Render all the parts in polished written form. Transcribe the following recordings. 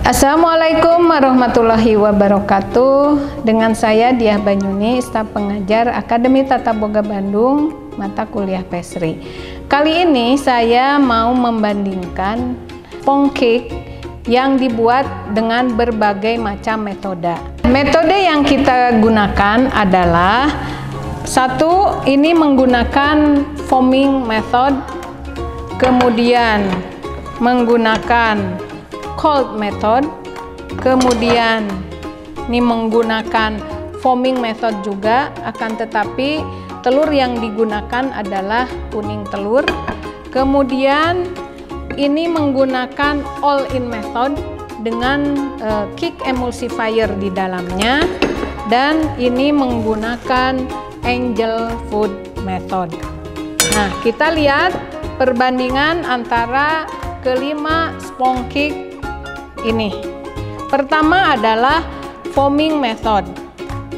Assalamualaikum warahmatullahi wabarakatuh. Dengan saya Diah Banyuni, staf pengajar Akademi Tata Boga Bandung, mata kuliah pastry. Kali ini saya mau membandingkan sponge cake yang dibuat dengan berbagai macam metode. Metode yang kita gunakan adalah satu, ini menggunakan foaming method, kemudian menggunakan cold method, kemudian ini menggunakan foaming method juga, akan tetapi telur yang digunakan adalah kuning telur. Kemudian ini menggunakan all in method dengan cake emulsifier di dalamnya, dan ini menggunakan angel food method. Nah, kita lihat perbandingan antara kelima sponge cake ini. Pertama adalah foaming method.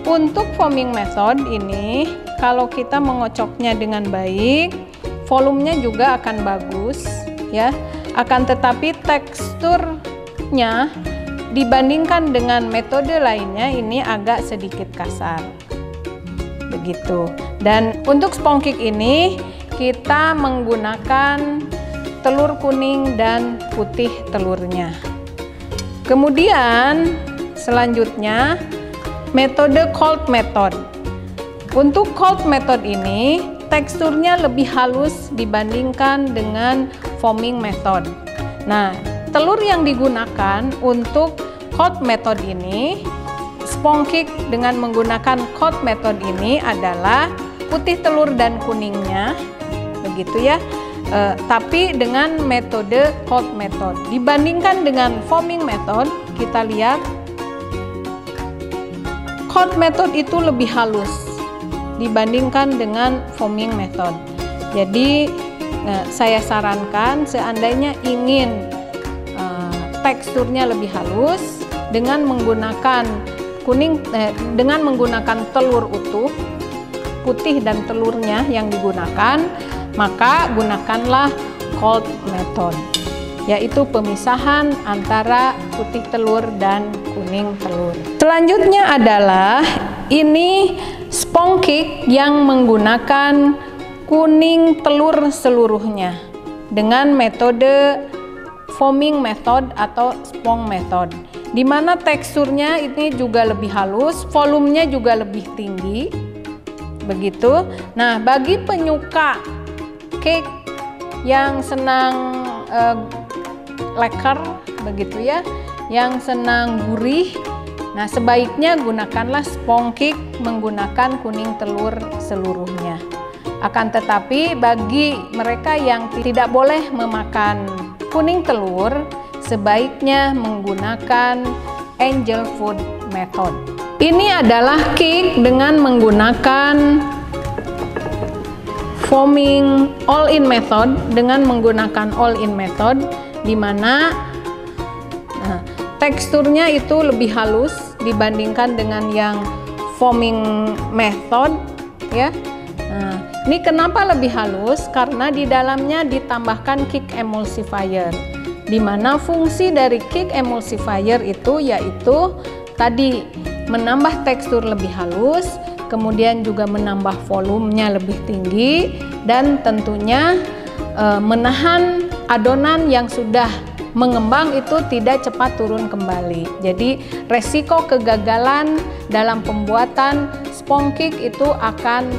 Untuk foaming method ini, kalau kita mengocoknya dengan baik, volumenya juga akan bagus ya. Akan tetapi teksturnya dibandingkan dengan metode lainnya ini agak sedikit kasar. Begitu. Dan untuk sponge cake ini kita menggunakan telur kuning dan putih telurnya. Kemudian selanjutnya metode cold method. Untuk cold method ini teksturnya lebih halus dibandingkan dengan foaming method. Nah, telur yang digunakan untuk cold method ini, sponge cake dengan menggunakan cold method ini adalah putih telur dan kuningnya, begitu ya. Tapi dengan metode cold method dibandingkan dengan foaming method, kita lihat cold method itu lebih halus dibandingkan dengan foaming method. Jadi saya sarankan seandainya ingin teksturnya lebih halus dengan menggunakan dengan menggunakan telur utuh, putih dan telurnya yang digunakan, maka gunakanlah cold method, yaitu pemisahan antara putih telur dan kuning telur. Selanjutnya adalah ini sponge cake yang menggunakan kuning telur seluruhnya dengan metode foaming method atau sponge method, di mana teksturnya ini juga lebih halus, volumenya juga lebih tinggi, begitu. Nah, bagi penyuka cake yang senang leker, begitu ya, yang senang gurih, nah sebaiknya gunakanlah sponge cake menggunakan kuning telur seluruhnya. Akan tetapi bagi mereka yang tidak boleh memakan kuning telur, sebaiknya menggunakan angel food method. Ini adalah cake dengan menggunakan foaming all in method, dengan menggunakan all in method, di mana teksturnya itu lebih halus dibandingkan dengan yang foaming method ya. Nah, ini kenapa lebih halus? Karena di dalamnya ditambahkan cake emulsifier, di mana fungsi dari cake emulsifier itu yaitu tadi menambah tekstur lebih halus, kemudian juga menambah volumenya lebih tinggi, dan tentunya menahan adonan yang sudah mengembang itu tidak cepat turun kembali. Jadi resiko kegagalan dalam pembuatan sponge cake itu akan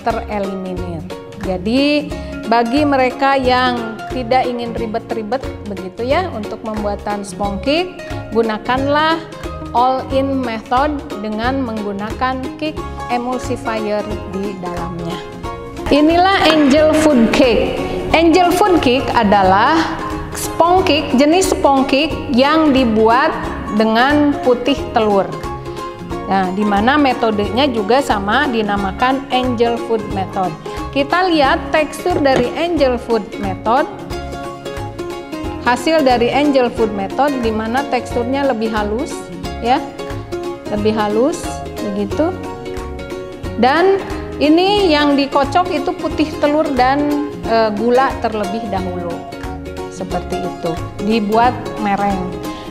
tereliminir. Jadi bagi mereka yang tidak ingin ribet-ribet begitu ya untuk pembuatan sponge cake, gunakanlah all in method dengan menggunakan cake emulsifier di dalamnya. Inilah angel food cake. Angel food cake adalah sponge cake, jenis sponge cake yang dibuat dengan putih telur. Nah, di mana metodenya juga sama, dinamakan angel food method. Kita lihat tekstur dari angel food method. Hasil dari angel food method di mana teksturnya lebih halus ya, lebih halus begitu. Dan ini yang dikocok itu putih telur dan gula terlebih dahulu, seperti itu, dibuat mereng.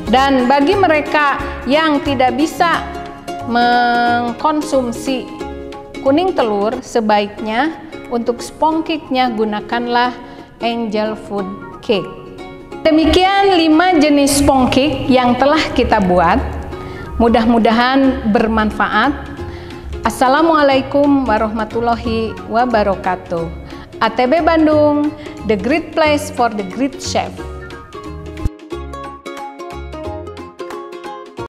Dan bagi mereka yang tidak bisa mengkonsumsi kuning telur, sebaiknya untuk sponge cake-nya gunakanlah angel food cake. Demikian 5 jenis sponge cake yang telah kita buat. Mudah-mudahan bermanfaat. Assalamualaikum warahmatullahi wabarakatuh. ATB Bandung, the great place for the great chef.